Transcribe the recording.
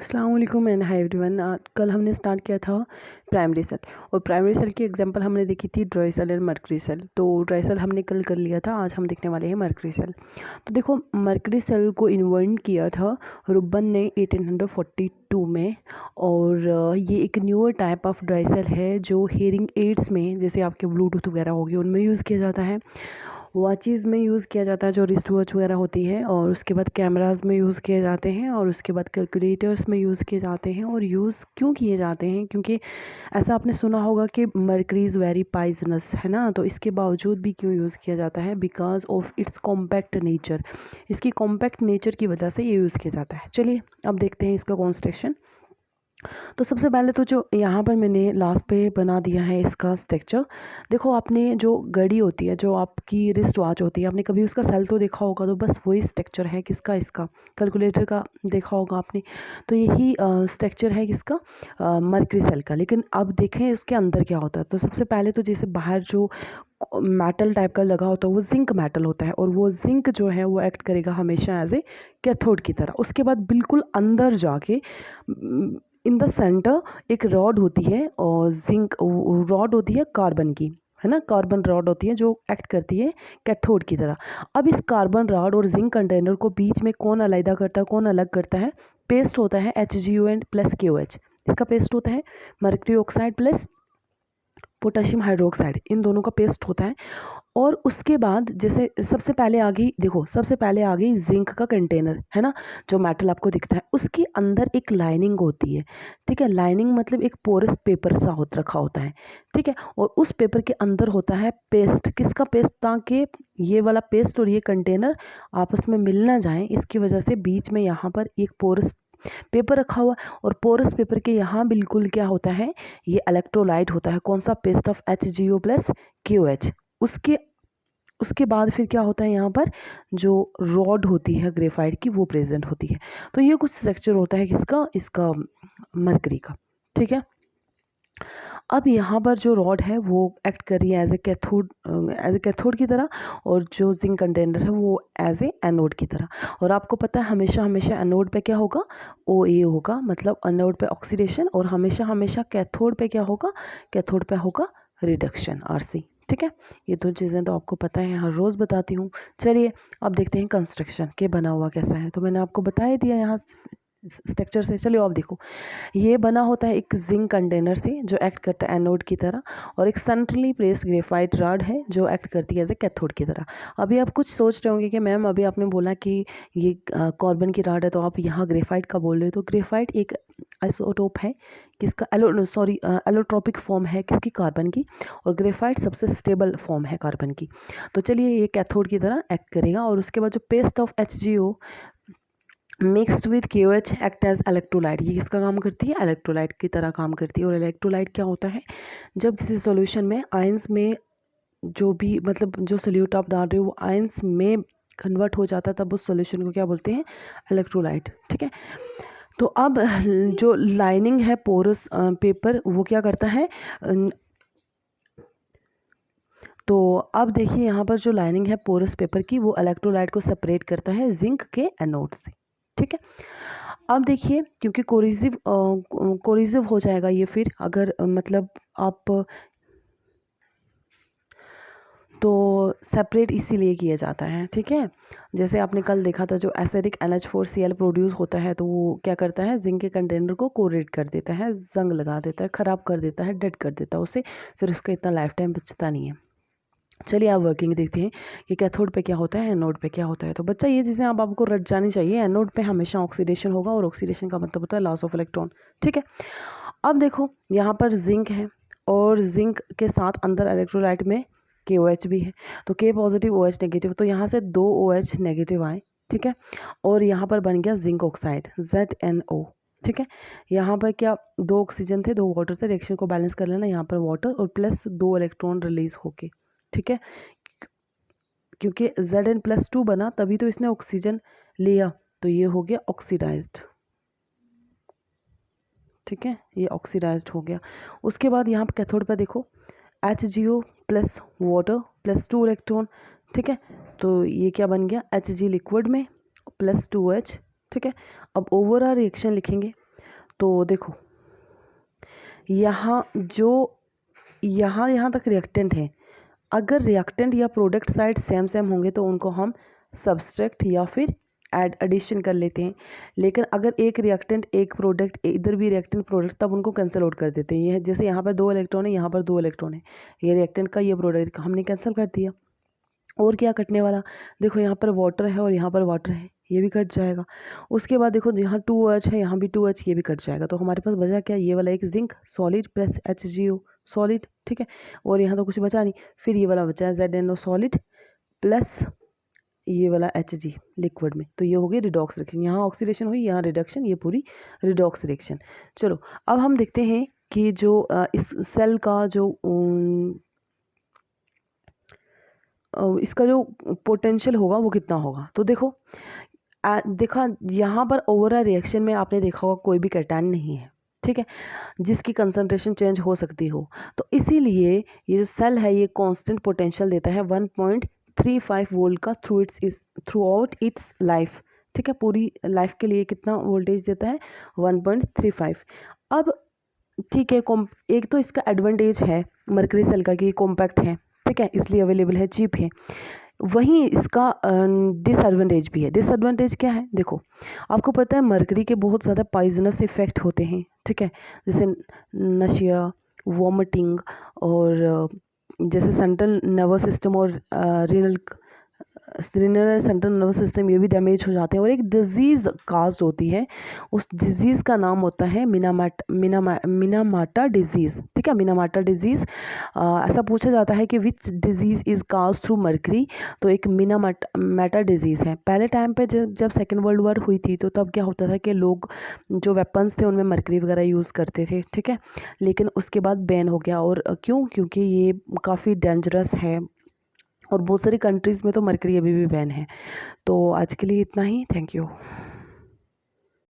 अस्सलाम वालेकुम and hi everyone. कल हमने स्टार्ट किया था प्राइमरी सेल, और प्राइमरी सेल की एग्जांपल हमने देखी थी ड्राई सेल और मर्करी सेल। तो ड्राई सेल हमने कल कर लिया था, आज हम देखने वाले हैं मर्करी सेल। तो देखो, मर्करी सेल को इन्वेंट किया था रुब्बन ने 1842 में। और ये एक newer type of dry cell है जो हेयरिंग एड्स में, जैसे आपके ब्लूटूथ वगैरह हो गए, उनमें यूज़ किया जाता है। वॉचेज़ में यूज़ किया जाता है जो रिस्ट वॉच वगैरह होती है, और उसके बाद कैमराज़ में यूज़ किए जाते हैं, और उसके बाद कैलकुलेटर्स में यूज़ किए जाते हैं। और यूज़ क्यों किए जाते हैं? क्योंकि ऐसा आपने सुना होगा कि मर्करी इज़ वेरी पॉइजनस, है ना। तो इसके बावजूद भी क्यों यूज़ किया जाता है? Because of its compact nature. इसकी कॉम्पैक्ट नेचर की वजह से ये यूज़ किया जाता है। चलिए अब देखते हैं इसका कॉन्स्ट्रक्शन। तो सबसे पहले तो जो यहाँ पर मैंने लास्ट पे बना दिया है इसका स्ट्रक्चर। देखो, आपने जो घड़ी होती है, जो आपकी रिस्ट वॉच होती है, आपने कभी उसका सेल तो देखा होगा। तो बस वही स्ट्रक्चर है किसका, इसका कैलकुलेटर का देखा होगा आपने। तो यही स्ट्रक्चर है किसका, मर्करी सेल का। लेकिन अब देखें इसके अंदर क्या होता है। तो सबसे पहले तो जैसे बाहर जो मेटल टाइप का लगा होता है वो जिंक मेटल होता है, और वो जिंक जो है वो एक्ट करेगा हमेशा एज ए कैथोड की तरह। उसके बाद बिल्कुल अंदर जाके इन द सेंटर एक रॉड होती है, और जिंक रॉड होती है कार्बन की, है ना। कार्बन रॉड होती है जो एक्ट करती है कैथोड की तरह। अब इस कार्बन रॉड और जिंक कंटेनर को बीच में कौन अलग करता है, कौन अलग करता है? पेस्ट होता है HgO एंड प्लस KOH। इसका पेस्ट होता है mercury oxide plus potassium hydroxide, इन दोनों का पेस्ट होता है। और उसके बाद जैसे सबसे पहले आ गई, देखो सबसे पहले आ गई जिंक का कंटेनर, है ना, जो मेटल आपको दिखता है। उसके अंदर एक लाइनिंग होती है, ठीक है। लाइनिंग मतलब एक पोरस पेपर सा रखा होता है, ठीक है। और उस पेपर के अंदर होता है पेस्ट। किसका पेस्ट? ताकि ये वाला पेस्ट और ये कंटेनर आपस में मिल ना जाए, इसकी वजह से बीच में यहाँ पर एक पोरस पेपर रखा हुआ। और पोरस पेपर के यहाँ बिल्कुल क्या होता है, ये इलेक्ट्रोलाइट होता है। कौन सा? Paste of HgO plus KOH। उसके उसके बाद फिर क्या होता है, यहाँ पर जो रॉड होती है ग्रेफाइट की वो प्रेजेंट होती है। तो ये कुछ स्ट्रक्चर होता है किसका, इसका मरकरी का, ठीक है। अब यहाँ पर जो रॉड है वो एक्ट कर रही है एज ए कैथोड की तरह, और जो जिंक कंटेनर है वो एज ए एनोड की तरह। और आपको पता है हमेशा हमेशा एनोड पे क्या होगा, OA होगा, मतलब एनोड पे ऑक्सीडेशन। और हमेशा हमेशा कैथोड पे क्या होगा, कैथोड पे होगा रिडक्शन, RC, ठीक है। ये दो चीज़ें तो आपको पता है, हर रोज़ बताती हूँ। चलिए अब देखते हैं कंस्ट्रक्शन के बना हुआ कैसा है। तो मैंने आपको बता ही दिया यहाँ स्ट्रक्चर से। चलिए अब देखो, ये बना होता है एक जिंक कंटेनर से जो एक्ट करता है एनोड की तरह, और एक सेंट्रली प्लेस्ड ग्रेफाइट रॉड है जो एक्ट करती है एज ए कैथोड की तरह। अभी आप कुछ सोच रहे होंगे कि मैम अभी आपने बोला कि ये कार्बन की रॉड है, तो आप यहाँ ग्रेफाइट का बोल रहे हो। तो ग्रेफाइट एक आइसोटोप है किसका, एलोट्रोपिक फॉर्म है किसकी, कार्बन की। और ग्रेफाइट सबसे स्टेबल फॉर्म है कार्बन की। तो चलिए ये कैथोड की तरह एक्ट करेगा। और उसके बाद जो paste of HgO mixed with KOH act as electrolyte. ये किसका काम करती है? इलेक्ट्रोलाइट की तरह काम करती है। और इलेक्ट्रोलाइट क्या होता है, जब किसी सॉल्यूशन में आयंस में जो भी, मतलब जो सोल्यूट आप डाल रहे हो वो आयंस में कन्वर्ट हो जाता है, तब उस सॉल्यूशन को क्या बोलते हैं? इलेक्ट्रोलाइट, ठीक है। तो अब जो लाइनिंग है पोरस पेपर, वो क्या करता है, तो अब देखिए यहाँ पर जो लाइनिंग है पोरस पेपर की, वो इलेक्ट्रोलाइट को सेपरेट करता है जिंक के एनोड से, ठीक है। अब देखिए, क्योंकि कोरिजिव हो जाएगा ये फिर, अगर मतलब आप, तो सेपरेट इसीलिए किया जाता है, ठीक है। जैसे आपने कल देखा था जो एसिडिक NH4Cl प्रोड्यूस होता है, तो वो क्या करता है, जिंक के कंटेनर को कोरेट कर देता है, जंग लगा देता है, ख़राब कर देता है, डेड कर देता है उसे। फिर उसका इतना लाइफ टाइम बचता नहीं है। चलिए आप वर्किंग देखते हैं कि कैथोड पे क्या होता है, एनोड पे क्या होता है। तो बच्चा ये चीज़ें आप आपको रट जानी चाहिए। एनोड पे हमेशा ऑक्सीडेशन होगा, और ऑक्सीडेशन का मतलब होता है लॉस ऑफ इलेक्ट्रॉन, ठीक है। अब देखो यहाँ पर जिंक है, और जिंक के साथ अंदर इलेक्ट्रोलाइट में KOH भी है। तो K पॉजिटिव OH नेगेटिव, तो यहाँ से 2 OH नेगेटिव आए, ठीक है। और यहाँ पर बन गया जिंक ऑक्साइड ZNO, ठीक है। यहाँ पर क्या, 2 ऑक्सीजन थे 2 वाटर थे, रिएक्शन को बैलेंस कर लेना, यहाँ पर वाटर और प्लस 2 इलेक्ट्रॉन रिलीज होके, ठीक है। क्योंकि Zn+2 बना तभी तो इसने ऑक्सीजन लिया, तो ये हो गया ऑक्सीडाइज्ड, ठीक है। ये ऑक्सीडाइज्ड हो गया। उसके बाद यहाँ पर कैथोड पे देखो HgO plus water plus 2 electron, ठीक है। तो ये क्या बन गया, Hg लिक्विड में प्लस 2H, ठीक है। अब ओवरऑल रिएक्शन लिखेंगे तो देखो यहाँ तक रिएक्टेंट है। अगर रिएक्टेंट या प्रोडक्ट साइड सेम सेम होंगे तो उनको हम सब्सट्रैक्ट या फिर एडिशन कर लेते हैं। लेकिन अगर एक रिएक्टेंट एक प्रोडक्ट इधर भी रिएक्टेंट प्रोडक्ट, तब उनको कैंसिल आउट कर देते हैं। ये जैसे यहाँ पर 2 इलेक्ट्रॉन है, यहाँ पर 2 इलेक्ट्रॉन है, ये रिएक्टेंट का ये प्रोडक्ट का हमने कैंसिल कर दिया। और क्या कटने वाला, देखो यहाँ पर वाटर है और यहाँ पर वाटर है, ये भी कट जाएगा। उसके बाद देखो यहाँ 2H है, यहाँ भी 2H, ये भी कट जाएगा। तो हमारे पास बचा क्या, ये वाला एक zinc solid plus HgO solid, ठीक है। और यहाँ तो कुछ बचा नहीं, फिर ये वाला बचा है ZnO सॉलिड प्लस ये वाला Hg लिक्विड में। तो ये हो गई रिडॉक्स रिएक्शन, यहाँ ऑक्सीडेशन हुई, यहाँ रिडक्शन, ये पूरी रिडॉक्स रिएक्शन। चलो अब हम देखते हैं कि जो इस सेल का जो इसका जो पोटेंशियल होगा वो कितना होगा। तो देखो देखा यहाँ पर ओवरऑल रिएक्शन में आपने देखा होगा कोई भी कैटायन नहीं है, ठीक है, जिसकी कंसंट्रेशन चेंज हो सकती हो। तो इसीलिए ये जो सेल है ये कांस्टेंट पोटेंशियल देता है 1.35 वोल्ट का थ्रू आउट इट्स लाइफ, ठीक है। पूरी लाइफ के लिए कितना वोल्टेज देता है, 1.35। अब ठीक है, एक तो इसका एडवांटेज है मरकरी सेल का कि कॉम्पैक्ट है, ठीक है, इसलिए अवेलेबल है, चीप है। वहीं इसका डिसएडवांटेज भी है। डिसएडवांटेज क्या है, देखो आपको पता है मरकरी के बहुत ज़्यादा पॉइजनस इफेक्ट होते हैं, ठीक है, जैसे नशिया, वॉमिटिंग, और जैसे सेंट्रल नर्वस सिस्टम और रीनल सेंट्रल नर्वस सिस्टम ये भी डैमेज हो जाते हैं। और एक डिजीज़ काज होती है, उस डिजीज़ का नाम होता है मिनामाटा डिजीज़, ठीक है, मिनामाटा डिजीज़। ऐसा पूछा जाता है कि which disease is cause through mercury, तो एक मिनामाटा डिजीज़ है। पहले टाइम पे जब सेकेंड वर्ल्ड वॉर हुई थी तो तब क्या होता था कि लोग जो वेपन्स थे उनमें मर्करी वगैरह यूज़ करते थे, ठीक है, लेकिन उसके बाद बैन हो गया। और क्यों, क्योंकि ये काफ़ी डेंजरस है और बहुत सारी कंट्रीज़ में तो मरकरी अभी भी बैन है। तो आज के लिए इतना ही, थैंक यू।